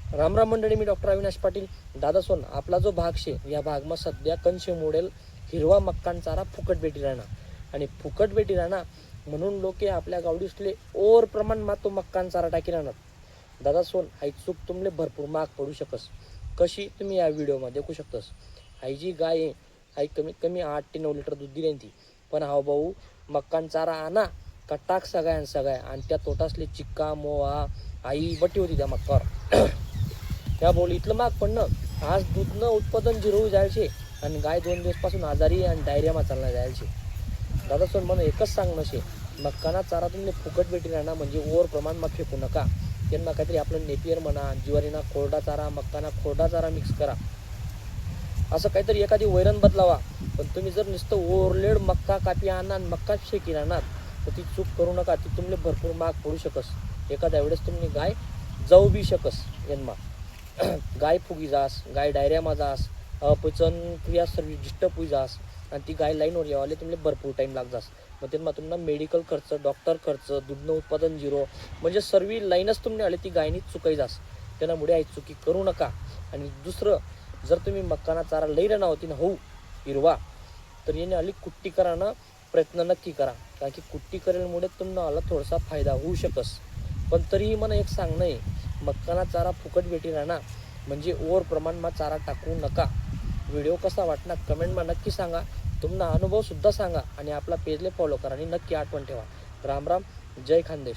राम राम मंडळी, मी डॉक्टर अविनाश पाटील दादा सोन. आपला जो भाग शे या भागમાં सध्या कंश मोडेल हिरवा मक्कान चारा फुकट भेटी राहणार आणि फुकट भेटी राहणार म्हणून लोके आपल्या गावडीसले ओर प्रमाण तो मक्कान चारा टाकी राहणार. दादा सोन हाई चूक तुमले भरपूर माग पडू शकस. कशी तुम्ही या व्हिडिओमध्ये देखू शकतस. हाई जी गाय आहे हाई कमीत कमी 8 ते 9 लिटर दूध दिली ती, पण हा भाऊ मक्कान चारा आणा का टाक सगळ्या आणि त्या तोटासले चिक्का मोहा आई बटी होती त्या मक्कावर. त्या बोल इथलं माग पडणं आज दूधनं उत्पादन जिरवू जायचे आणि गाय 2 दिवसपासून आजारी आणि डायरियामा चालणार जायचे. दादा सोन म्हणून एकच सांग नशे, मक्काना चारा तुम्ही फुकट भेटी राहणार म्हणजे ओवर प्रमाण मग फेकू नका. त्यांना काहीतरी आपलं नेपियर म्हणा, ज्वारीना कोरडा चारा, मक्काना कोरडा चारा मिक्स करा, असं काहीतरी एखादी वैरण बदलावा. पण तुम्ही जर नुसतं ओरलेड मक्का कापी आणा आणि मक्काच शेकी राहणार तर ती चूक करू नका. ती तुमले भरपूर माग पडू शकस. एखाद्या वेळेस तुम्ही गाय जाऊ बी शकस यांना. गाय फुगी जास, गाय डायरियामा जास, अपचन क्रिया सर्व डिस्टर्ब होई जास आणि ती गाय लाईनवर यावाले तुम्हाला भरपूर टाईम लाग जास. मग त्यांना तुम्हाला मेडिकल खर्च, डॉक्टर खर्च, दूधनं उत्पादन झिरो म्हणजे सर्व लाईनच तुम्ही आले ती गायनीच चुकाई जास. त्यामुळे आई चुकी करू नका. आणि दुसरं, जर तुम्ही मक्काना चारा लई राहणार होती ना हो हिरवा, तर याने आली कुट्टी कराना प्रयत्न नक्की करा. कारण की कुट्टी करेलमुळे तुम्हाला थोडासा फायदा होऊ शकस. पण तरीही मला एक सांगणं आहे, मक्काना चारा फुकट भेटी राहणार म्हणजे ओवर प्रमाणमा चारा टाकू नका. व्हिडिओ कसा वाटणार कमेंटमा नक्की सांगा. तुमचा अनुभव सुद्धा सांगा आणि आपला पेजले फॉलो करा आणि नक्की आठवण ठेवा. राम राम, जय खानदेश.